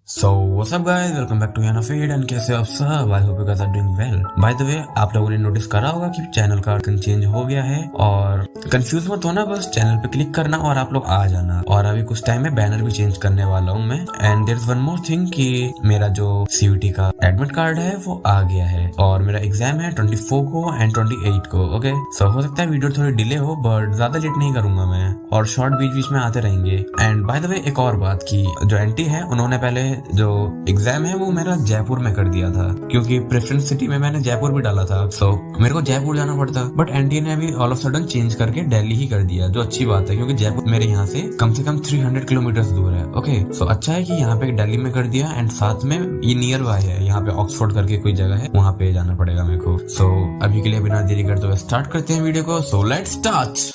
So what's up guys, welcome back to Yana Feed and कैसे हो आप सब? I hope you guys are doing well. By the way, आप लोगों ने नोटिस करा होगा कि चैनल का आइकन चेंज हो गया है और कंफ्यूज मत होना, बस चैनल पे क्लिक करना और आप लोग आ जाना। और अभी कुछ टाइम में बैनर भी चेंज करने वाला हूँ मैं। And there is one more thing कि मेरा जो CUET का एडमिट कार्ड है वो आ गया है और मेरा एग्जाम है 24 को एंड 28 को। ओके, सो हो सकता है वीडियो थोड़ी डिले हो बट ज्यादा लेट नहीं करूंगा मैं और शॉर्ट बीच बीच में आते रहेंगे। एंड बाय द वे एक और बात की जो एंटी है उन्होंने पहले जो एग्जाम है वो मेरा जयपुर में कर दिया था क्योंकि प्रेफरेंस सिटी में मैंने जयपुर भी डाला था। सो मेरे को जयपुर जाना पड़ता बट एनटी ने अभी ऑल ऑफ सडन चेंज करके दिल्ली ही कर दिया, जो अच्छी बात है क्योंकि जयपुर मेरे यहाँ से कम 300 किलोमीटर दूर है। ओके, सो अच्छा है कि यहाँ पे दिल्ली में कर दिया एंड साथ में ये नियर बाय है, यहाँ पे ऑक्सफोर्ड करके कोई जगह है, वहाँ पे जाना पड़ेगा मेरे को। सो अभी के लिए बिना देरी करते हुए स्टार्ट करते हैं वीडियो को। So let's start.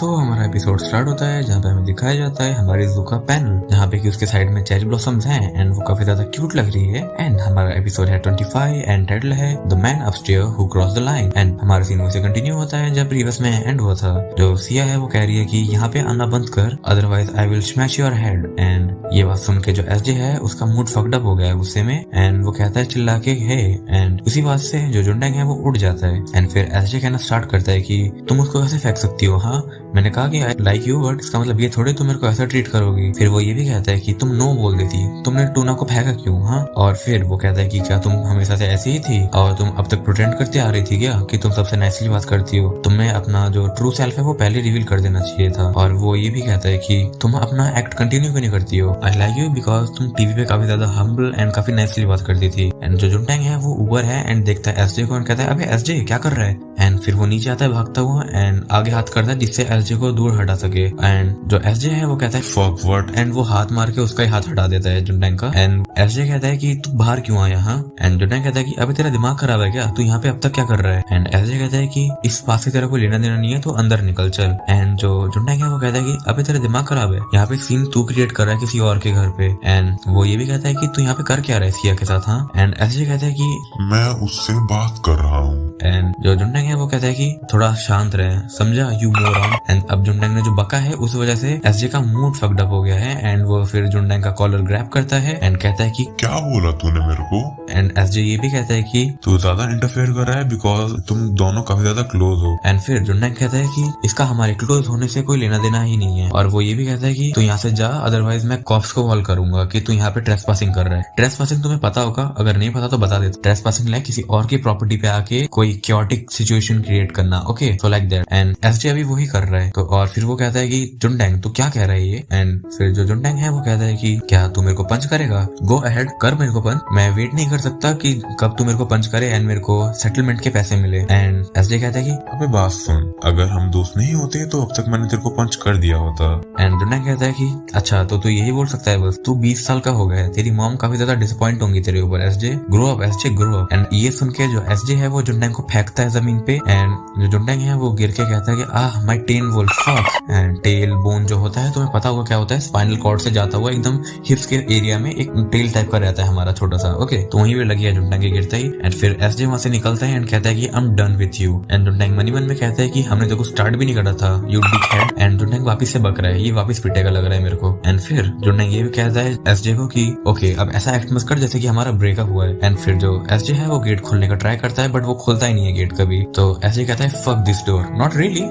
हमारा एपिसोड स्टार्ट होता है जहाँ पे हमें दिखाया जाता है हमारी जू का पैनल, जहाँ पे कि उसके साइड में चेरी ब्लॉसम्स हैं एंड वो काफी ज्यादा क्यूट लग रही है। एंड हमारा एपिसोड है 25 एंड टाइटल है the man upstair who cross the line. And हमारा सीन वैसे कंटिन्यू होता है जब प्रीवियस में एंड हुआ था। जो सिया है वो कह रही है कि यहाँ पे आना बंद कर otherwise I will smash your head. And ये बात सुन के जो SJ है उसका मूड फक्ड अप हो गया है गुस्से में एंड वो कहता है चिल्ला के हे। एंड उसी बात से जो जुंडेंग है वो उड़ जाता है एंड फिर SJ कहना स्टार्ट करता है कि तुम उसको कैसे फेंक सकती हो, हाँ मैंने कहा कि आई लाइक यू बट इसका मतलब ये थोड़े तुम मेरे को ऐसा ट्रीट करोगी। फिर वो ये भी कहता है कि तुम नो बोल देती, तुमने टूना को फेंका क्यों, हाँ। और फिर वो कहता है कि क्या तुम हमेशा से ऐसी ही थी और तुम अब तक प्रिटेंड करते आ रही थी क्या कि तुम सबसे नाइसली बात करती हो, तुम्हें अपना जो ट्रू सेल्फ है वो पहले रिवील कर देना चाहिए था। और वो ये भी कहता है कि तुम अपना एक्ट कंटिन्यू क्यों नहीं करती हो, आई लाइक यू बिकॉज तुम टीवी पे काफी ज्यादा हम्बल एंड काफी नाइसली बात करती थी। एंड जो जुंटेंग है वो ऊबर है एंड देखता है SJ को एंड कहता है अबे SJ क्या कर रहा है। एंड फिर वो नीचे आता है भागता हुआ एंड आगे हाथ करता है जिससे SJ को दूर हटा सके। एंड जो SJ है वो कहता है फक व्हाट एंड वो हाथ मार के उसका ही हाथ हटा देता है जुंटेंग का। एंड SJ कहता है कि तू बाहर क्यों आया, हाँ। एंड जुंटेंग कहता है कि अबे तेरा दिमाग खराब है क्या, तू यहाँ पे अब तक क्या कर रहा है। एंड SJ कहता है कि इस बात से तेरा कोई लेना देना नहीं है तो अंदर निकल चल। एंड जो जुंटेंग है वो कहता है कि अबे तेरा दिमाग खराब है, यहाँ पे सीन तू क्रिएट कर रहा है किसी और के घर पे। एंड वो ये भी कहता है कि तू यहाँ पे कर क्या रहा है सिया के साथ, हाँ। एंड SJ कहता है कि मैं उससे बात कर रहा हूँ। एंड जो जुंडेंग है वो कहता है कि थोड़ा शांत रहे, समझा यू मोरॉन। एंड अब जुंडेंग ने जो बका है उस वजह से SJ का मूड फक्ड अप हो गया है एंड वो फिर जुंडेंग का कॉलर ग्रैब करता है एंड कहता है कि क्या बोला तूने मेरे को। एंड SJ ये भी कहता है कि तू ज्यादा इंटरफेयर कर रहा है बिकॉज तुम दोनों काफी ज्यादा क्लोज हो। एंड फिर जुंडेंग कहता है कि इसका हमारे क्लोज होने से कोई लेना देना ही नहीं है। और वो ये भी कहता है कि तू यहाँ से जा अदरवाइज मैं कॉप्स को कॉल करूंगा कि तू यहाँ पे ट्रेसपासिंग कर रहा है। ट्रेसपासिंग तुम्हें पता होगा, अगर नहीं पता तो बता दे। ट्रेसपासिंग लाइक किसी और की प्रॉपर्टी पे आके कोई क्योटिक सिचुएशन क्रिएट करना। Okay, so like that. And SJ अभी वही कर रहा है। तो और फिर वो कहता है कि जुंडेंग तू क्या कह रहा है ये। एंड फिर जो जुंडेंग है वो कहता है कि क्या तू मेरे को पंच करेगा, गो अहेड कर मेरे को पंच, मैं वेट नहीं कर सकता कि कब तू मेरे को पंच करे एंड मेरे को सेटलमेंट के पैसे मिले। एंड SJ कहता है कि अबे बात सुन, अगर हम दोस्त नहीं होते तो अब तक मैंने तेरे को पंच कर दिया होता। एंड जुंडेंग कहता है कि अच्छा तो तू यही बोल सकता है, बस तू 20 साल का हो गया है, तेरी मॉम काफी ज्यादा डिसअपॉइंट होंगी तेरे ऊपर। SJ grow up, SJ grow up. And ये सुन के जो SJ है वो जुंडेंग को फेंकता है जमीन पे एंड जो जुंडेंग है वो गिर के कहता है कि ah my tail wall fuck. And tail bone जो होता है तुम्हें पता होगा क्या होता है, स्पाइनल कॉर्ड से जाता हुआ एकदम हिप्स के एरिया में एक टेल टाइप का रहता है हमारा छोटा सा। ओके, तो वहीं पे लगी है जुंडेंग के गिरता ही। एंड फिर SJ वहां से निकलता है एंड कहता है कि I am done with you. And जुंडेंग मनी मन में कहता है कि हमने देखो स्टार्ट भी नहीं करा था, यू बिग हेड। एंड जुंडेंग वापस से बक रहा है, ये वापस पिटेगा लग रहा है मेरे को। एंड फिर जुंडेंग ये भी कहता है SJ को कि ओके अब ऐसा एक्ट मत कर जैसे कि हमारा ब्रेकअप हुआ है। एंड फिर जो SJ है वो गेट खोलने का ट्राई करता है बट वो खोलता ही नहीं है गेट कभी। तो SJ कहता है fuck this door, not really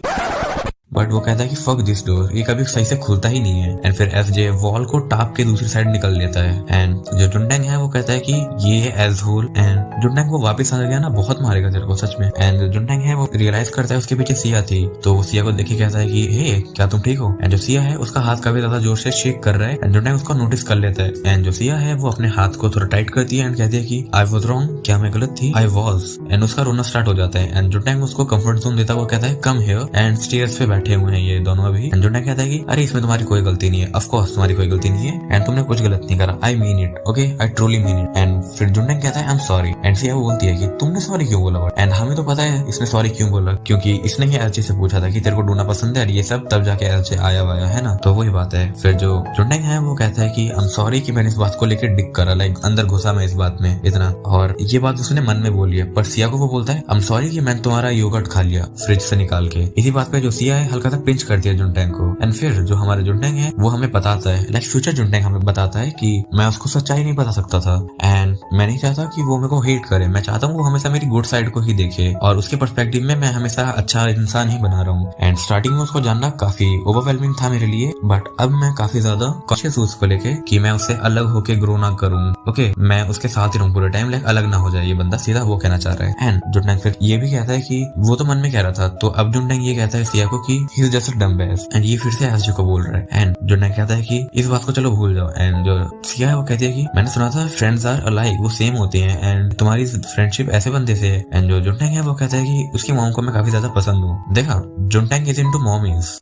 but वो कहता है कि फक दिस डोर, ये कभी सही से खुलता ही नहीं है। एंड फिर SJ वॉल को टाप के दूसरी साइड निकल लेता है। एंड जो जुंडेंग है वो कहता है कि ये एज़होल। एंड जुंडेंग को वापस आ गया ना, बहुत मारेगा तेरे को सच में। एंड जो जुंडेंग है वो रियलाइज करता है उसके पीछे सिया थी, तो वो सिया को देख के कहता है कि हे क्या तुम ठीक हो। एंड जो सिया है उसका हाथ काफी ज्यादा जोर से शेक कर रहा है एंड जुंडेंग उसको नोटिस कर लेता है। एंड जो सिया है वो अपने हाथ को थोड़ा टाइट करती है एंड कहती है कि आई वाज रॉन्ग, क्या मैं गलत थी, आई वाज। एंड उसका रोना स्टार्ट हो जाता है एंड जुंडेंग उसको कंफर्ट जोन देता हुआ कहता है कम हियर। एंड स्टेयर्स पे बैठे हुए हैं ये दोनों अभी। एंड जुंडेंग कहता है कि अरे इसमें तुम्हारी कोई गलती नहीं है, ऑफ कोर्स तुम्हारी कोई गलती नहीं है एंड तुमने कुछ गलत नहीं करा, I mean it, okay I truly mean it. And फिर जुंडेंग कहता है I am sorry. And Siya वो बोलती है कि तुमने सॉरी क्यों बोला। एंड हमें तो पता है इसने सॉरी क्यों बोला, क्योंकि इसने ही SJ से पूछा था कि तेरे को डूना पसंद है और ये सब, तब जाके SJ आया वाया है ना, तो वही बात है। फिर जो जुंडेंग है वो कहता है कि आई एम सॉरी कि मैंने इस बात को लेकर डिक करा, लाइक अंदर घुसा मैं इस बात में इतना, और ये बात उसने मन में बोली है। पर सिया को वो बोलता है आई एम सॉरी कि मैंने तुम्हारा योगर्ट खा लिया फ्रिज से निकाल के। इसी बात पे जो सिया है हल्का सा पिंच कर दिया जुनटैंग को। एंड फिर जो हमारा जुनटैंग है वो हमें बताता है, लाइक फ्यूचर जुनटैंग हमें बताता है कि मैं उसको सच्चाई नहीं बता सकता था एंड मैं नहीं चाहता कि वो मेरे को हेट करे, मैं चाहता हूँ वो हमेशा मेरी गुड साइड को ही देखे और उसके पर्सपेक्टिव में मैं हमेशा अच्छा इंसान ही बना रहा हूँ। एंड स्टार्टिंग में उसको जानना काफी ओवरवेलमिंग था मेरे लिए, बट अब मैं काफी ज्यादा कॉन्शियस हूँ उसको लेके कि मैं उससे अलग होके ग्रो ना करूँ। ओके, मैं उसके साथ ही रहूँ पूरे टाइम, लाइक अलग ना हो जाए ये बंदा, सीधा वो कहना चाह रहा है। एंड जुनटैंग फिर ये भी कहता है कि वो तो मन में कह रहा था, तो अब जुनटैंग ये कहता है सिया को कि ही इज जस्ट अ डम बैस, एंड ये फिर से एसजे को बोल रहा है। एंड जुनटैंग कहता है कि इस बात को चलो भूल जाओ। एंड जो सिया है वो कहती है कि मैंने सुना था फ्रेंड्स आर अलाइक, वो सेम होते हैं एंड तुम्हारी फ्रेंडशिप ऐसे बंदे से है। एंड जो जुनटैंग है वो कहता है कि उसकी मॉम को मैं काफी ज्यादा पसंद हूँ। देखा, जुनटैंग इज इनटू मॉमीज।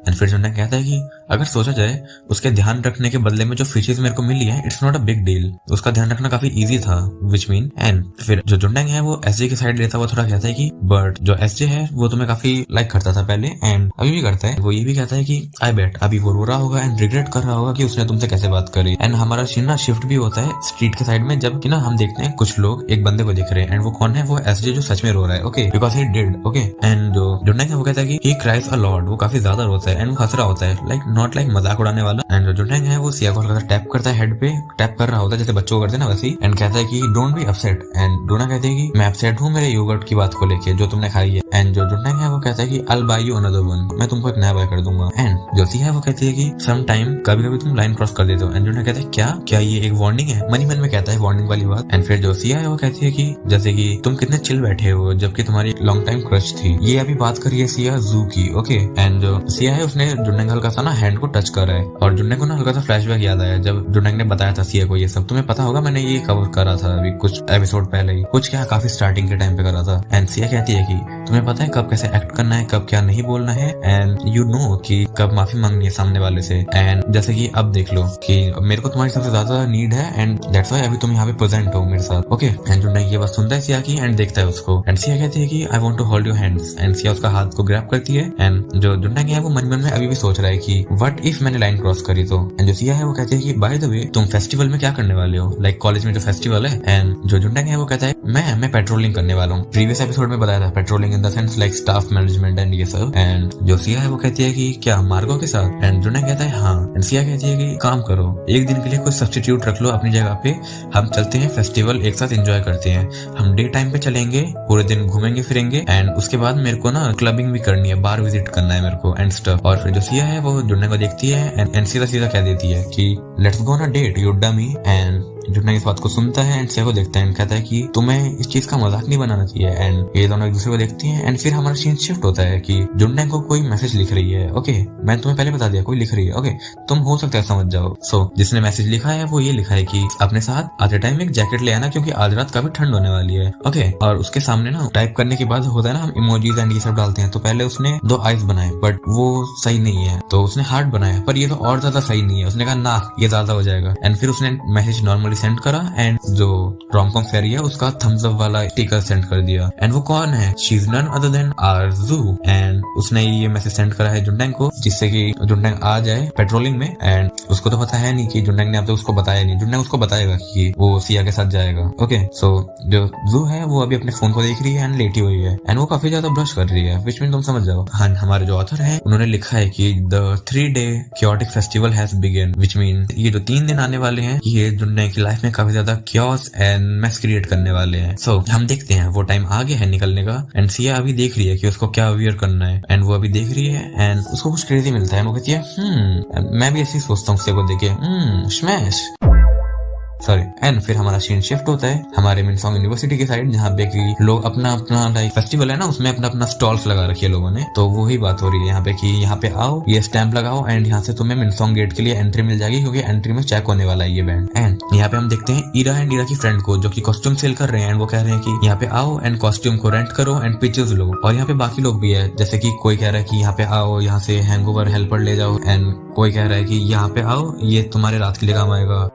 एंड फिर जुनटैंग कहता है कि अगर सोचा जाए उसके ध्यान रखने के बदले में जो फिशेज मेरे को मिली है, it's not a big deal, उसका ध्यान रखना काफी इजी था, विच मीन। एंड फिर जो जुनटैंग है वो एसजे की साइड लेता हुआ थोड़ा कहता है कि बट जो एसजे है वो तुम्हें काफी लाइक करता था पहले एंड अभी भी करता है। वो ये भी कहता है कि आई बेट अभी वो रो रहा होगा एंड रिग्रेट कर रहा होगा कि उसने तुमसे कैसे बात करी। एंड हमारा सीन ना शिफ्ट भी होता है स्ट्रीट के साइड में, जब कि ना हम देखते हैं कुछ लोग एक बंदे को देख रहे हैं एंड वो कौन है, वो एसजे जो सच में रो रहा है। Okay, because he did. Okay, and जो जुनटैंग है वो कहता है कि ही क्राइज अ लॉट, वो काफी ज्यादा रोता है एंड वो हंस रहा होता है, लाइक नॉट लाइक मजाक उड़ाने वाला। एंड जो जुनटैंग है वो सिया को हल्का सा टैप करता है, हेड पे टैप कर रहा होता है जैसे बच्चों को करते हैं ना वैसे ही, एंड कहता है कि डोंट बी अपसेट। एंड डोना कहते हैं कि मैं अपसेट हूँ मेरे योगर्ट की बात को लेके जो तुमने खाई है। एंड जो जुनटैंग है वो कहता है कि I will buy you another one, मैं तुमको एक नया बाय कर दूंगा। एंड जो सिया है वो कहती है कि सम टाइम कभी कभी तुम लाइन क्रॉस कर देते हो। एंड जुनटैंग कहता है क्या ये एक वार्निंग है, मन ही मन में कहता है वार्निंग वाली बात। एंड फिर जो सिया है वो कहती है कि जैसे कि तुम कितने चिल बैठे हो जबकि तुम्हारी लॉन्ग टाइम क्रश थी। ये अभी बात करी है सिया जू की। ओके, एंड जो सिया है उसने जुनटैंग हल्का सा ना हैंड को टच करा है और जुनटैंग को ना हल्का सा फ्लैशबैक याद आया जब जुनटैंग ने बताया था सिया को ये सब। तुम्हें पता होगा मैंने ये कवर करा था अभी कुछ एपिसोड पहले ही, कुछ क्या काफी स्टार्टिंग के टाइम पे करा था। एंड सिया कहती है कि तुम्हें पता है कब कैसे एक्ट करना है, कब क्या नहीं बोलना है, एंड यू नो कि कब माफी मांगनी है सामने वाले से। एंड जैसे कि अब देख लो कि मेरे को तुम्हारी सबसे ज्यादा नीड है एंड दैट्स व्हाई अभी तुम यहाँ पे प्रेजेंट हो मेरे साथ। ओके, एंड जुनटैंग ये बात सुनता है सिया की एंड देखता है उसको। एंड सिया कहती है कि I want to hold your hands. And Siya उसका हाथ को ग्रैब करती है। एंड जो जुनटैंग है वो मन मन में अभी भी सोच रहा है कि व्हाट इफ मैंने लाइन क्रॉस करी तो। एंड जो सिया है वो कहती है कि बाय द वे तुम फेस्टिवल में क्या करने वाले हो, लाइक कॉलेज में जो फेस्टिवल है। एंड जो जुनटैंग है वो कहता है मैं पेट्रोलिंग करने वाला हूँ। प्रीवियस एपिसोड में बताया था patrolling in the sense like staff management and ये सब। एंड जो सिया है वो कहती है कि क्या मार्गो के साथ। एंड जुनटैंग कहता है हाँ। एंड सिया कहती है कि काम करो एक दिन के लिए कोई सब्स्टिट्यूट रख लो अपनी जगह पे, हम चलते हैं फेस्टिवल एक साथ एंजॉय करते हैं। हम डे टाइम पे चलेंगे, पूरे दिन घूमेंगे फिरेंगे एंड उसके बाद मेरे को ना क्लबिंग भी करनी है, बार विजिट करना है मेरे को एंड स्टफ। और फिर जो सिया है वो जुनटैंग को देखती है एंड सीधा कह देती है कि let's go on a date you dummy. And जुनटैंग इस बात को सुनता है एंड सिया को देखता है एंड कहता है कि तुम्हें इस चीज का मजाक नहीं बनाना चाहिए। एंड ये दोनों एक दूसरे को देखती हैं एंड फिर हमारा सीन शिफ्ट होता है कि जुनटैंग को कोई मैसेज लिख रही है। ओके, मैंने तुम्हें पहले बता दिया कोई लिख रही है। ओके, तुम हो सकता है समझ जाओ। सो जिसने मैसेज लिखा है वो ये लिखा है कि अपने साथ आते टाइम एक जैकेट ले आना क्योंकि आज रात काफी ठंड होने वाली है। ओके, और उसके सामने ना टाइप करने के बाद होता है ना हम इमोजीज एंड ये सब डालते हैं, तो पहले उसने 2 आइस बनाए बट वो सही नहीं है, तो उसने हार्ट बनाया पर ये तो और ज्यादा सही नहीं है। उसने कहा ना ये ज्यादा हो जाएगा। एंड फिर उसने मैसेज नॉर्मली सेंड करा एंड जो रोमकॉम फेरी है उसका थम्स अप वाला स्टिकर सेंड कर दिया। एंड वो कौन है, she is none other than Aarzoo. And उसने ये मैसेज सेंड करा है जुनटैंग को जिससे कि जुनटैंग आ जाए पेट्रोलिंग में। एंड उसको तो पता है नहीं कि जुनटैंग ने अब तक उसको बताया नहीं, जुनटैंग उसको बताएगा कि वो सिया के साथ जाएगा। ओके, सो जो जू है वो अभी अपने फोन को देख रही है एंड लेटी हुई है एंड वो काफी ज्यादा ब्रश कर रही है, विच मीन तुम समझ जाओ। हाँ, हमारे जो ऑथर है उन्होंने लिखा है कि the 3-day chaotic festival has begun, which mean ये जो 3 दिन आने वाले हैं ये जुनटैंग की लाइफ में काफी ज्यादा क्योस एंड मैस क्रिएट करने वाले हैं। सो हम देखते हैं वो टाइम आ गया है निकलने का एंड सिया अभी देख रही है कि उसको क्या वियर करना है एंड वो अभी देख रही है एंड उसको कुछ क्रेजी मिलता है। वो कहती है मैं भी ऐसे ही सोचता हूँ सिया को देखे स्मैश सॉरी। एंड फिर हमारा सीन शिफ्ट होता है हमारे मिनसोंग यूनिवर्सिटी की साइड जहाँ पे कि लोग अपना लाइक फेस्टिवल है ना उसमें अपना स्टॉल्स लगा रखी है लोगों ने। तो वही बात हो रही है यहाँ पे कि यहाँ पे आओ, ये स्टैंप लगाओ एंड यहाँ से तुम्हें मिनसोंग गेट के लिए एंट्री मिल जाएगी क्योंकि एंट्री में चेक होने वाला है ये बैंड। एंड यहाँ पे हम देखते हैं ईरा एंड ईरा की फ्रेंड को जो की कॉस्ट्यूम सेल कर रहे हैं एंड वो कह रहे हैं कि यहाँ पे आओ एंड कॉस्ट्यूम को रेंट करो एंड पिक्चर्स लो। और यहाँ पे बाकी लोग भी है, जैसे की कोई कह रहा है कि यहाँ पे आओ यहाँ से हैंगओवर हेल्पर ले जाओ एंड कोई कह रहा है कि यहाँ पे आओ ये तुम्हारे रात के लिए काम आएगा।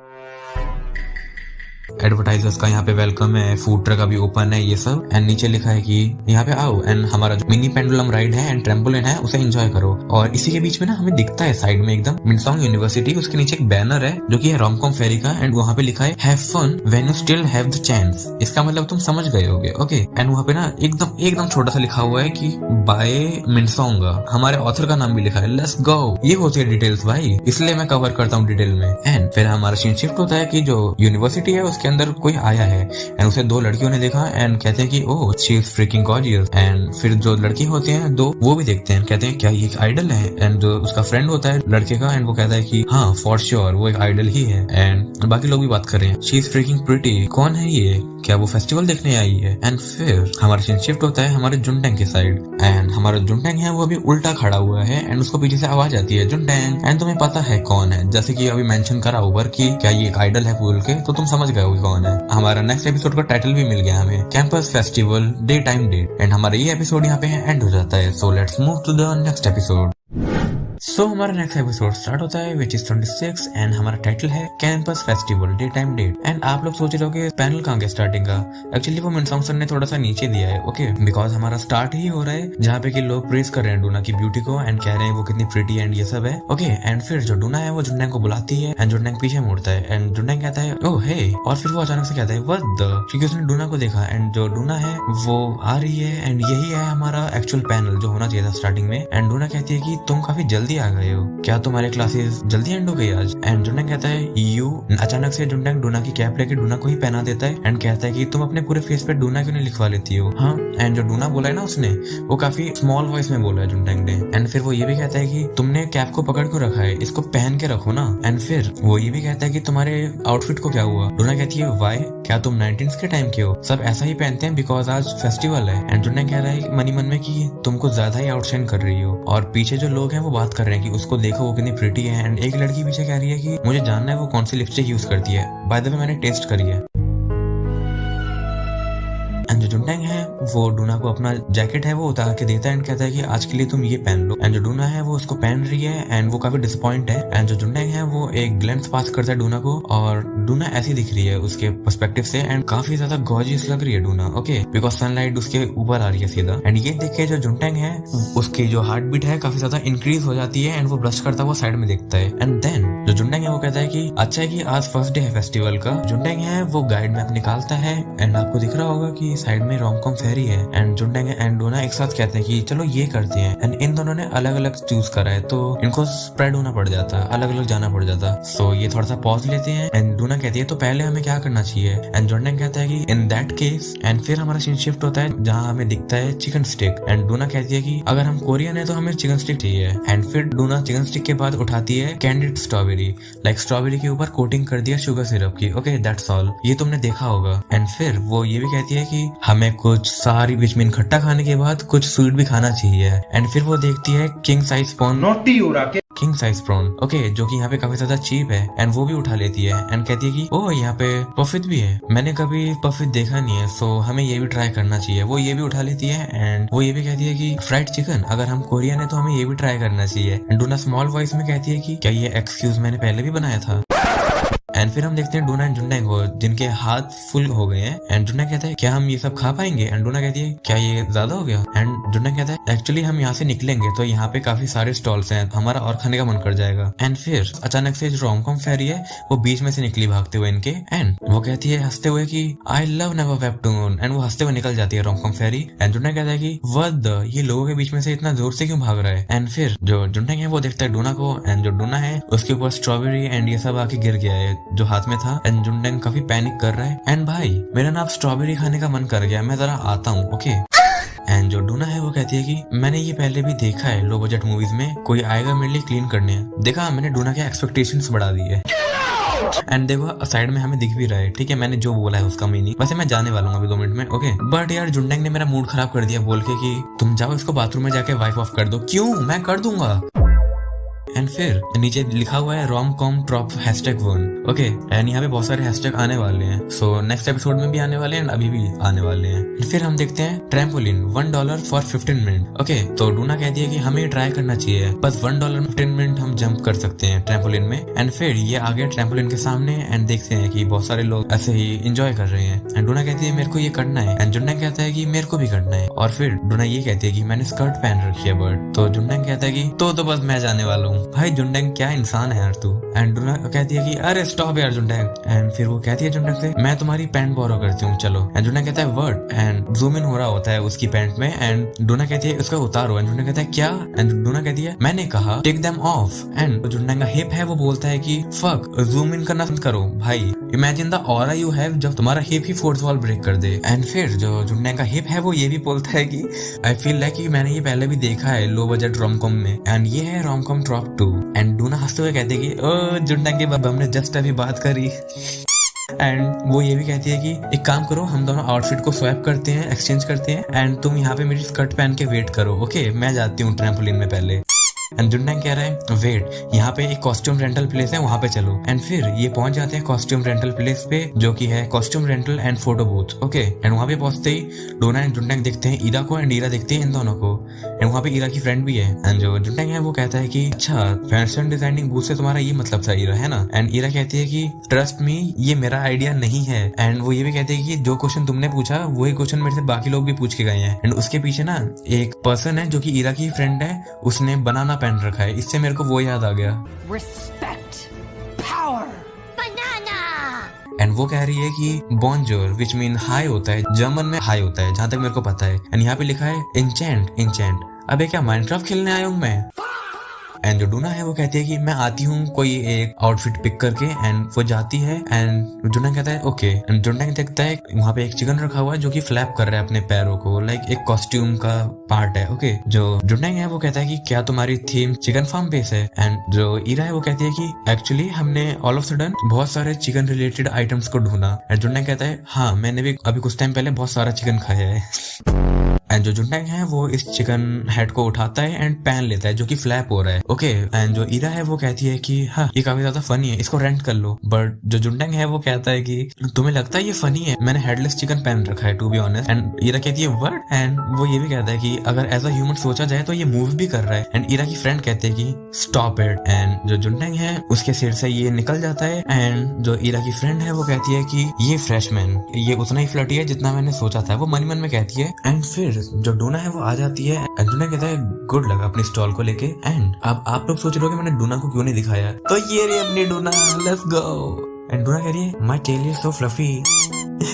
एडवर्टाइजर्स का यहाँ पे वेलकम है, फूड ट्रक अभी ओपन है, ये सब। एंड नीचे लिखा है कि यहाँ पे आओ एंड हमारा जो मिनी पेंडुलम राइड है एंड ट्रेम्पोलिन है उसे एंजॉय करो। और इसी के बीच में ना हमें दिखता है साइड में एकदम मिनसोंग यूनिवर्सिटी, उसके नीचे एक बैनर है जो कि है रोमकॉम फेरी का, एंड वहाँ पे लिखा है have fun when you still have the chance. इसका मतलब तुम समझ गए होगे, ओके। एंड वहाँ पे ना एकदम छोटा सा लिखा हुआ है कि बाय मिनसोंग, हमारे ऑथर का नाम भी लिखा है, लेट्स गो। ये होती है डिटेल्स भाई, इसलिए मैं कवर करता हूँ डिटेल में। एंड फिर हमारा सीन शिफ्ट होता है कि जो यूनिवर्सिटी है उसके अंदर कोई आया है एंड उसे दो लड़कियों ने देखा एंड कहते हैं कि ओह she is freaking gorgeous. And फिर जो लड़की होती हैं दो, वो भी देखते हैं, कहते हैं क्या ये एक आइडल है। एंड जो उसका फ्रेंड होता है लड़के का, एंड वो कहता है कि हाँ फॉर श्योर वो एक आइडल ही है। एंड बाकी लोग भी बात कर रहे हैं, शी इज फ्रीकिंग प्रिटी, कौन है ये, क्या वो फेस्टिवल देखने आई है। एंड फिर हमारा सीन शिफ्ट होता है हमारे जुनटेंग की साइड, एंड हमारा जुनटेंग है वो अभी उल्टा खड़ा हुआ है एंड उसको पीछे से आवाज आती है जुनटेंग। एंड तुम्हें पता है कौन है, जैसे कि अभी मेंशन करा ऊपर कि क्या ये एक आइडल है पूल के, तो तुम समझ गए हो कौन है। हमारा नेक्स्ट एपिसोड का टाइटल भी मिल गया हमें, campus festival day time date. And हमारा ये एपिसोड यहाँ पे एंड हो जाता है। So let's move to the next episode. So हमारा नेक्स्ट एपिसोड स्टार्ट होता है विच इज 26 एंड हमारा टाइटल है campus festival day time date. And आप लोग सोच रहे हो कि पैनल कहाँ गया स्टार्टिंग का, एक्चुअली वो मिनसोंग सर ने थोड़ा सा नीचे दिया है, ओके। बिकॉज हमारा स्टार्ट ही हो रहा है जहाँ पे कि लोग प्रेज कर रहे हैं डूना की ब्यूटी को एंड कह रहे हैं वो कितनी प्रिटी एंड ये सब है, ओके। एंड फिर जो डूना है वो जुनटेंग को बुलाती है एंड जुनटेंग पीछे मुड़ता है एंड जुनटेंग कहता है ओह हे, और फिर वो अचानक से कहता है व्हाट द, क्योंकि उसने डूना को देखा एंड जो डूना है वो आ रही है एंड यही है हमारा एक्चुअल पैनल जो होना चाहिए था स्टार्टिंग में। एंड डूना कहती है कि तुम काफी जल्दी आ गए हो, क्या तुम्हारे क्लासेस जल्दी एंड हो गई आज। एंड जुनटेंग कहता है यू, अचानक से जुनटेंग डूना की कैप लेके डूना को ही पहना देता है एंड कहता है कि तुम अपने पूरे फेस पे डूना क्यों नहीं लिखवा लेती हो। हाँ, एंड जो डूना बोला है ना उसने, वो काफी स्मॉल वॉइस में बोला है जुनटेंग ने। एंड फिर वो ये भी कहता है कि तुमने कैप को पकड़ क्यों रखा है, इसको पहन के रखो ना। एंड फिर वो ये भी कहता है कि तुम्हारे आउटफिट को क्या हुआ। डूना कहती है वाई, क्या तुम 19 के टाइम के हो, सब ऐसा ही पहनते हैं बिकॉज आज फेस्टिवल है। एंड जुनटेंग कह रहा है मन ही मन में कि तुम कुछ ज्यादा ही आउटशाइन कर रही हो। और पीछे जो लोग हैं वो बात कर रहे हैं कि उसको देखो वो कितनी प्रिटी है। एंड एक लड़की पीछे कह रही है कि मुझे जानना है वो कौन सी लिपस्टिक यूज करती है, बाय द वे मैंने टेस्ट करी है। एंड जो जुनटेंग है वो डूना को अपना जैकेट है वो उतार के देता है एंड कहता है कि आज के लिए तुम ये पहन लो। एंड जो डूना है वो उसको पहन रही है एंड वो काफी डिसअपॉइंट है। एंड जो जुनटेंग है वो एक ग्लेंस पास करता है डूना को, और डूना ऐसी दिख रही है उसके पर्सपेक्टिव से एंड काफी ज्यादा गॉर्जियस लग रही है डूना, ओके, बिकॉज सनलाइट उसके ऊपर आ रही है सीधा। एंड ये देख के जो जुनटेंग है उसकी जो हार्ट बीट है काफी ज्यादा इंक्रीज हो जाती है एंड वो ब्लश करता हुआ साइड में देखता है। एंड देन जो जुनटेंग है वो कहता है कि अच्छा है कि आज फर्स्ट डे है फेस्टिवल का। जुनटेंग है वो गाइड मैप निकालता है एंड आपको दिख रहा होगा कि साइड में रोमकॉम फेरी है। एंड जुनटेंग एंड डूना एक साथ कहते हैं कि चलो ये करते हैं। एंड इन दोनों ने अलग अलग चूज करा है तो इनको स्प्रेड होना पड़ जाता, अलग अलग जाना पड़ जाता। सो ये थोड़ा सा पॉज लेते हैं एंड डूना कहती है तो पहले हमें क्या करना चाहिए। एंड जुनटेंग कहता है कि इन दैट केस। एंड फिर हमारा सीन शिफ्ट होता है जहाँ हमें दिखता है चिकन स्टिक। एंड डूना कहती है कि अगर हम कोरियन है तो हमें चिकन स्टिक चाहिए। एंड फिर डूना चिकन स्टिक के बाद उठाती है कैंडिड स्ट्रॉबेरी, लाइक स्ट्रॉबेरी के ऊपर कोटिंग कर दिया शुगर सिरप की, ओके दैट्स ऑल, ये तुमने देखा होगा। एंड फिर वो ये भी कहती है कि हमें कुछ सारी विटामिन खट्टा खाने के बाद कुछ स्वीट भी खाना चाहिए। एंड फिर वो देखती है किंग साइज प्रॉन, नॉटी हो रहा के किंग साइज प्रॉन, ओके, जो कि यहाँ पे काफी ज्यादा चीप है। एंड वो भी उठा लेती है एंड कहती है कि ओह यहाँ पे पफिट भी है, मैंने कभी पफिट देखा नहीं है, सो हमें ये भी ट्राई करना चाहिए। वो ये भी उठा लेती है एंड वो ये भी कहती है कि फ्राइड चिकन, अगर हम कोरियन है तो हमें ये भी ट्राई करना चाहिए। एंड डूना स्मॉल वॉइस में कहती है कि क्या ये एक्सक्यूज मैंने पहले भी बनाया था। एंड फिर हम देखते हैं डूना एंड जुनटेंग को जिनके हाथ फुल हो गए हैं। एंड जुनटेंग कहता है क्या हम ये सब खा पाएंगे। एंड डूना कहती है क्या ये ज्यादा हो गया। एंड जुनटेंग कहता है एक्चुअली हम यहाँ से निकलेंगे तो यहाँ पे काफी सारे स्टॉल्स हैं, हमारा और खाने का मन कर जाएगा। एंड फिर अचानक से जो रोमकॉम फेरी है वो बीच में से निकली भागते हुए इनके। एंड वो कहती है हंसते हुए कि I love Naver webtoon. And वो हंसते हुए निकल जाती है रोमकॉम फेरी। एंड जुनटेंग कहता है कि व्हाट द, ये लोगों के बीच में से इतना जोर से क्यों भाग रहा है। एंड फिर जो जुनटेंग है वो देखता है डूना को एंड जो डूना है उसके ऊपर स्ट्रॉबेरी एंड ये सब आके गिर गया है जो हाथ में था। एंड जुनटेंग काफी पैनिक कर रहा है एंड भाई मेरा ना अब स्ट्रॉबेरी खाने का मन कर गया, मैं जरा आता हूँ, ओके। एंड जो डूना है वो कहती है कि मैंने ये पहले भी देखा है लो बजट मूवीज में, कोई आएगा मेरे लिए क्लीन करने। देखा मैंने डूना के एक्सपेक्टेशंस बढ़ा दी है। एंड देखो साइड में हमें दिख भी रहा है, ठीक है, मैंने जो बोला है उसका मीनिंग। वैसे मैं जाने वाला हूँ अभी 2 मिनट में, ओके। बट यार जुनटेंग ने मेरा मूड खराब कर दिया बोल के कि तुम जाओ इसको बाथरूम में जाके वाइप ऑफ कर दो। क्यों, मैं कर दूंगा। एंड फिर नीचे लिखा हुआ है romcom drop #1। ओके, एंड यहाँ पे बहुत सारे हैशटैग आने वाले हैं, सो नेक्स्ट एपिसोड में भी आने वाले हैं एंड अभी भी आने वाले हैं। फिर हम देखते हैं ट्रैम्पोलिन $1 फॉर 15 मिनट। ओके, तो डूना कहती है कि हमें ट्राई करना चाहिए, बस $1 में 15 मिनट हम जंप कर सकते हैं ट्रैम्पोलिन में। एंड फिर ये आ गया ट्रैम्पोलिन के सामने एंड देखते हैं कि बहुत सारे लोग ऐसे ही एंजॉय कर रहे हैं। एंड डूना कहती है मेरे को ये करना है, एंड जुन्नंग कहता है कि मेरे को भी करना है। और फिर डूना ये कहती है कि मैंने स्कर्ट पहन रखी है बट, तो जुन्नंग कहता है कि तो बस मैं जाने वाला हूँ। भाई जुन्नंग क्या इंसान है यार तू। एंड डूना कहती है कि अरे स्टॉप यार जुन्नंग। एंड फिर वो कहती है जुन्नंग से मैं तुम्हारी पैंट बोरो करती हूँ चलो। एंड जुन्नंग कहता है वर्ड, एंड जूम इन हो रहा होता है उसकी पैंट में एंड डूना कहती है उसका उतारो। एंड जुन्नंग कहता है क्या? एंड डूना कहती है मैंने कहा टेक देम ऑफ। एंड जुन्नंग का हिप है वो बोलता है कि फक जूम इन करना बंद करो भाई, imagine the aura you have जब तुम्हारा हिप ही फोर्थ वॉल ब्रेक कर दे। एंड फिर जो जुन्नंग का हिप है वो ये भी बोलता है कि आई फील लाइक कि मैंने ये पहले भी देखा है लो बजट रोमकॉम में, एंड ये है रोमकॉम ड्रॉप 2। एंड डूना हंसते हुए कहते कि ओ जुन्नंग के बाबा हमने जस्ट अभी बात करी। एंड वो ये भी कहती है कि एक काम करो हम दोनों आउटफिट को स्वैप करते हैं, एक्सचेंज करते हैं एंड तुम यहाँ पे मेरी स्कर्ट पहन के वेट करो। ओके, मैं जाती हूँ ट्रैम्पोलिन में पहले। एंड जुन्नंग कह रहा है वेट, यहाँ पे एक कॉस्ट्यूम रेंटल प्लेस है वहां पे चलो। एंड फिर ये पहुंच जाते हैं कॉस्ट्यूम रेंटल प्लेस पे जो कि है costume rental and photo booth. Okay, and वहां पे पहुंचते ही डोना एंड जुन्नंग देखते हैं ईरा को एंड ईरा देखते हैं इन दोनों को। एंड वहां पे ईरा की फ्रेंड भी है। एंड जो जुन्नंग है वो कहता है कि अच्छा फैशन डिजाइनिंग बूथ से तुम्हारा ये मतलब था ईरा, है ना? एंड ईरा कहती है कि ट्रस्ट मी ये मेरा आइडिया नहीं है। एंड वो ये भी कहते हैं कि जो क्वेश्चन तुमने पूछा वही क्वेश्चन मेरे से बाकी लोग भी पूछ के गए हैं। एंड उसके पीछे ना एक पर्सन है जो कि ईरा की फ्रेंड है, उसने बनाना पहन रखा है, इससे मेरे को वो याद आ गया। Respect. Power. Banana. एंड वो कह रही है कि बॉन्जोर विच मीन हाई होता है, जर्मन में हाई होता है जहां तक मेरे को पता है। एंड यहाँ पे लिखा है इंचेंट। अबे क्या माइनक्राफ्ट खेलने आया हूँ मैं? एंड जो डूना है वो कहती है कि मैं आती हूँ कोई एक आउटफिट पिक करके। एंड वो जाती है एंड जुन्नंग कहता है ओके। एंड जुन्नंग देखता है वहां पे एक चिकन रखा हुआ है जो कि फ्लैप कर रहा है अपने पैरों को, लाइक एक कॉस्ट्यूम का पार्ट है। ओके, जो जुन्नंग है वो कहता है कि क्या तुम्हारी थीम चिकन फार्म बेस है? एंड जो ईरा है वो कहती है कि एक्चुअली हमने ऑल ऑफ सडन बहुत सारे चिकन रिलेटेड आइटम्स को ढूंढा। एंड जुन्नंग कहता है हाँ मैंने भी अभी कुछ टाइम पहले बहुत सारा चिकन खाया है। एंड जो जुन्नंग है वो इस चिकन हेड को उठाता है एंड पहन लेता है जो कि फ्लैप हो रहा है। ओके, एंड जो ईरा है वो कहती है कि हाँ ये काफी ज्यादा फनी है, इसको रेंट कर लो। बट जो जुन्नंग है वो कहता है कि तुम्हें लगता है ये फनी है, मैंने हेडलेस चिकन पहन रखा है to be honest. And Ira कहती है वर्ड, एंड वो ये भी कहता है कि अगर एज अ ह्यूमन सोचा जाए तो ये मूव भी कर रहा है। एंड ईरा की फ्रेंड कहते हैं कि स्टॉप इट। एंड जो जुन्नंग है उसके सिर से ये निकल जाता है। एंड जो ईरा की फ्रेंड है वो कहती है कि ये फ्रेशमैन ये उतना ही फ्लर्टी है जितना मैंने सोचा था, वो मन मन में कहती है। एंड फिर जो डूना है वो आ जाती है। डूना कहता है गुड लक अपनी स्टॉल को लेके। एंड अब आप लोग सोच रहे हो कि मैंने डूना को क्यों नहीं दिखाया, तो ये रही अपनी डूना, लेट्स गो। एंड डूना कह रही है my tail is so fluffy.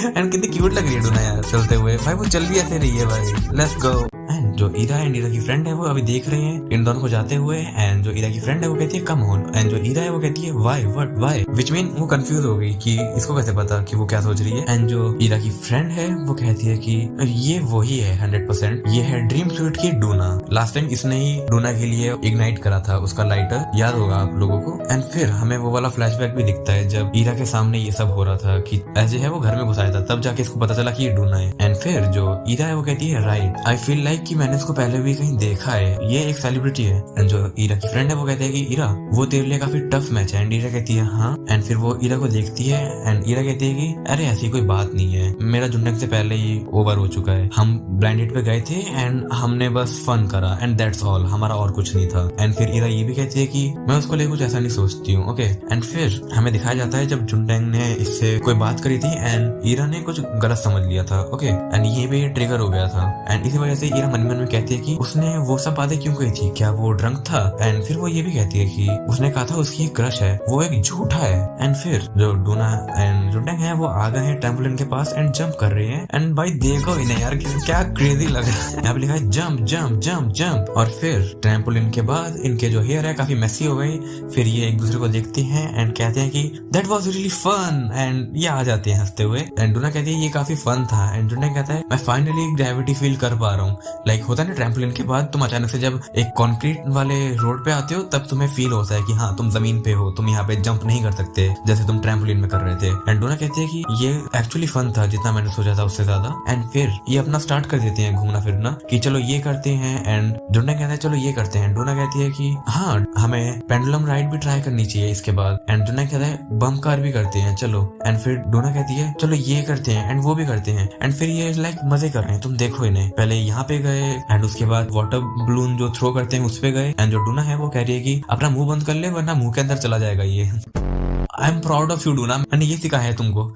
And कितनी क्यूट लग रही है डूना यार चलते हुए, भाई वो चल भी ऐसे रही है भाई, लेट्स गो। एंड जो ईरा एंड ईरा की फ्रेंड है वो अभी देख रहे हैं इन दोनों को जाते हुए। एंड जो ईरा की फ्रेंड है वो कहती है कम ऑन। एंड जो ईरा है वो कहती है व्हाई विच मीन वो कंफ्यूज हो गई कि इसको कैसे पता कि वो क्या सोच रही है। एंड जो ईरा की फ्रेंड है वो कहती है कि ये वही है 100%, ये है ड्रीम स्वीट की डूना, लास्ट टाइम इसने ही डूना के लिए इग्नाइट करा था उसका लाइटर, याद होगा आप लोगों को। एंड फिर हमें वो वाला फ्लैशबैक भी दिखता है जब ईरा के सामने ये सब हो रहा था कि ऐसे है वो घर में घुसाया था, तब जाके इसको पता चला कि ये डूना है। एंड फिर जो ईरा है वो कहती है राइट, आई फील लाइक कि मैंने इसको पहले भी कहीं देखा है, ये एक सेलिब्रिटी है। एंड जो ईरा की फ्रेंड है वो कहती है कि ईरा वो तेरे लिए काफी टफ मैच है। एंड ईरा कहती है हाँ। एंड फिर वो ईरा को देखती है एंड ईरा कहती है कि अरे ऐसी कोई बात नहीं है, मेरा जुन्नंग से पहले ही ओवर हो चुका है, हम ब्लाइंड डेट पे गए थे एंड हमने बस फन करा एंड दैट्स ऑल, हमारा और कुछ नहीं था। एंड फिर ईरा ये भी कहती है कि मैं उसको लिए कुछ ऐसा नहीं सोचती हूँ। ओके, एंड फिर हमें दिखाया जाता है जब जुन्नंग ने इससे कोई बात करी थी एंड ईरा ने कुछ गलत समझ लिया था। ओके, एंड ये भी ट्रिगर हो गया था एंड इसी वजह से ईरा मन मन में कहती है कि उसने वो सब बातें क्यों कही थी, क्या वो ड्रंक था? एंड फिर वो ये भी कहती है कि उसने कहा था उसकी एक क्रश है, वो एक झूठा है। एंड फिर जो डूना एंड जुन्नंग है वो आ गए हैं ट्रैम्पोलिन के पास एंड जंप कर रहे हैं। एंड भाई देखो इन्हें यार क्या क्रेजी लग रहा है, यहाँ पे लिखा है जंप जंप जंप जंप। और फिर ट्रैम्पोलिन के बाद इनके जो हेयर है काफी मेसी हो गई। फिर ये एक दूसरे को देखते हैं एंड कहते हैं कि that was really fun and ये आ जाते हैं हंसते हुए। एंड डोना कहती है ये काफी फन था। एंड जुनटैंग कहता है मैं फाइनली ग्रेविटी फील कर पा रहा हूँ। लाइक होता है ना ट्रैम्पोलिन के बाद तुम अचानक से जब एक कंक्रीट वाले रोड पे आते हो तब तुम्हें फील होता है कि हाँ तुम जमीन पे हो, तुम यहाँ पे जंप नहीं कर सकते जैसे तुम ट्रैम्पोलिन में कर रहे थे। एंड डोना कहती है कि ये एक्चुअली फन था जितना मैंने सोचा था उससे ज्यादा। एंड फिर ये अपना स्टार्ट कर देते हैं घूमना फिरना कि चलो ये करते हैं। एंड जुनटैंग कहता है चलो ये करते हैं। डोना कहती है कि हाँ हमें पेंडुलम राइड भी ट्राई करनी चाहिए इसके बाद। एंड जुनटैंग कहता है बम कार भी करते हैं चलो। एंड फिर डोना कहती है चलो ये करते हैं एंड वो भी करते हैं। एंड फिर ये लाइक मजे कर रहे हैं, तुम देखो इन्हें, पहले यहाँ पे गए एंड उसके बाद वाटर बलून जो थ्रो करते हैं उस पे गए। एंड जो डोना है वो कह रही है कि अपना मुंह बंद कर ले वरना मुंह के अंदर चला जाएगा ये। I am proud of you Dona, मैंने ये सिखाया है तुमको।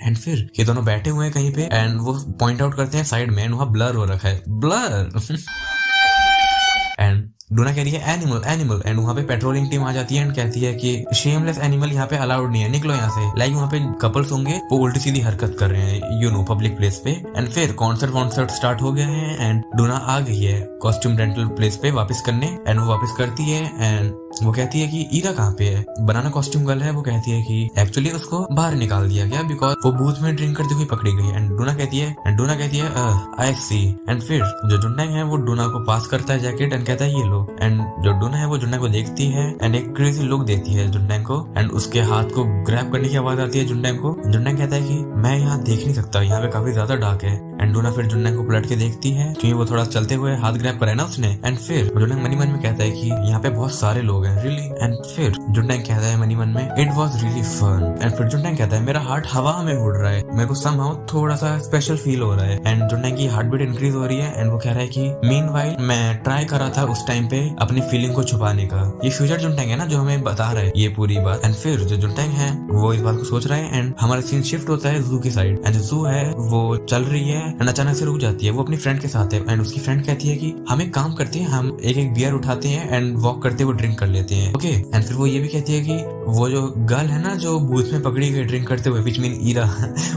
एंड फिर ये दोनों बैठे हुए हैं कहीं पे एंड वो पॉइंट आउट करते हैं साइड में एंड वहां ब्लर हो रखा है, ब्लर। एंड डोना कह रही है एनिमल एनिमल। एंड वहाँ पे पेट्रोलिंग टीम आ जाती है एंड कहती है कि शेमलेस एनिमल यहाँ पे अलाउड नहीं है, निकलो यहाँ से। लाइक वहाँ पे कपल्स होंगे वो उल्टी सीधी हरकत कर रहे हैं यू नो पब्लिक प्लेस पे। एंड फिर कॉन्सर्ट स्टार्ट हो गया है एंड डोना आ गई है कॉस्ट्यूम रेंटल प्लेस पे वापस करने। एंड वो वापस करती है एंड वो कहती है कि ईरा कहाँ पे है। बनाना कॉस्ट्यूम गर्ल है वो कहती है कि एक्चुअली उसको बाहर निकाल दिया गया बिकॉज वो बूथ में ड्रिंक करती हुई पकड़ी गई। एंड डोना कहती है आई सी। एंड फिर जो जुनटैंग है वो डोना को पास करता है जैकेट एंड कहता है ये लो। एंड जो डोना है वो जुनटैंग को देखती है एंड एक क्रेजी लुक देती है जुनटैंग को। एंड उसके हाथ को ग्रैब करने की आवाज आती है जुनटैंग को। जुनटैंग कहता है कि मैं यहाँ देख नहीं सकता, यहाँ पे काफी ज्यादा डार्क है। एंड डोना फिर जुनटैंग को पलट के देखती है क्योंकि वो थोड़ा चलते हुए हाथ ग्रैब करा है ना उसने। एंड फिर जुनटैंग मनी मन में कहता है कि यहाँ पे बहुत सारे लोग हैं रियली। एंड फिर जुनटैंग कहता है मनी मन में it was really fun. And फिर जुनटैंग कहता है मेरा हार्ट हवा में उड़ रहा है, मेरे को समहाउ थोड़ा सा स्पेशल फील हो रहा है। एंड जुनटैंग की हार्ट बीट इंक्रीज हो रही है एंड वो कह रहा है कि मीनवाइल मैं ट्राई कर रहा था उस टाइम पे अपनी फीलिंग को छुपाने का। ये फ्यूचर जुनटैंग है ना जो हमें बता रहा है ये पूरी बात। एंड फिर जो जुनटैंग है वो इस बात को सोच रहा है एंड हमारा सीन शिफ्ट होता है जू की साइड। एंड जो जू है वो चल रही है एंड अचानक से रुक जाती है। वो अपनी फ्रेंड के साथ है एंड उसकी फ्रेंड कहती है कि हम एक काम करते हैं, हम एक एक बियर उठाते हैं एंड वॉक करते हुए ड्रिंक कर लेते हैं ओके। एंड फिर वो ये भी कहती है कि वो जो गर्ल है ना जो बूथ में पकड़ी गई ड्रिंक करते हुए विच मीन ईरा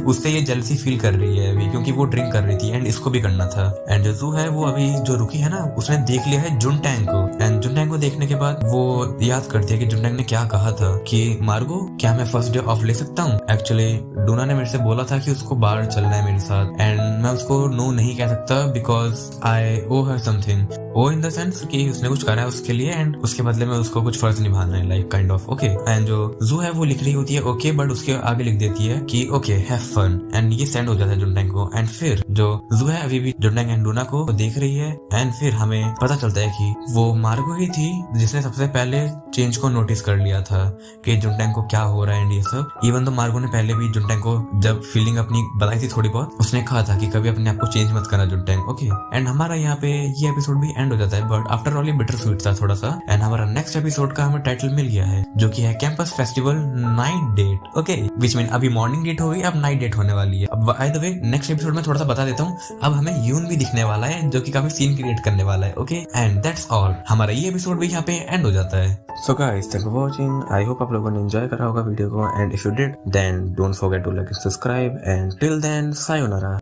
उससे ये जेलसी फील कर रही है अभी क्योंकि वो ड्रिंक कर रही थी एंड इसको भी करना था। एंड जो जू है वो अभी जो रुकी है ना उसने देख लिया है जुनटैंग को। एंड जुनटैंग को देखने के बाद वो याद करती है कि जुनटैंग ने क्या कहा था कि मार्गो क्या मैं फर्स्ट डे ऑफ ले सकता हूँ। एक्चुअली डोना ने मेरे से बोला था कि उसको बाहर चलना है मेरे साथ एंड मैं उसको नो नहीं कह सकता because I owe her something. Oh in the sense कि उसने कुछ करा है उसके लिए एंड उसके बदले में उसको कुछ फर्ज निभाना है like kind of okay. And जो जू है वो लिख रही होती है ओके बट उसके आगे लिख देती है कि ओके हैव फन। एंड ये सेंड हो जाता है जुनटैंग को। एंड फिर जो जू है अभी भी जुनटैंग एंड डोना को देख रही है एंड फिर हमें पता चलता है कि वो मार्गो ही थी जिसने सबसे पहले चेंज को नोटिस कर लिया था कि जुनटैंग को क्या हो रहा है एंड ये सब। इवन तो मार्गो ने पहले भी जुनटैंग को जब फीलिंग अपनी बताई थी थोड़ी बहुत उसने कहा था कि कभी अपने आप को चेंज मत करना जुनटैंग ओके। एंड हमारा यहाँ पे ये एपिसोड भी एंड हो जाता है बट आफ्टर ऑल ये बिटर स्वीट था थोड़ा सा। एंड हमारा नेक्स्ट एपिसोड का हमें टाइटल मिल गया है जो कि है campus festival night date okay. बीच में अभी मॉर्निंग डेट हो गई अब नाइट डेट होने वाली है। अब by the way next episode में थोड़ा सा बता देता हूँ अब हमें यून भी दिखने वाला है जो कि काफी सीन क्रिएट करने वाला है ओके। एंड दैट्स ऑल, हमारा ये एपिसोड भी यहाँ पे एंड हो जाता है। So guys thank for watching, I hope आप लोगों ने एंजॉय करा होगा वीडियो को and if you did then don't forget to like and subscribe and till then sayonara.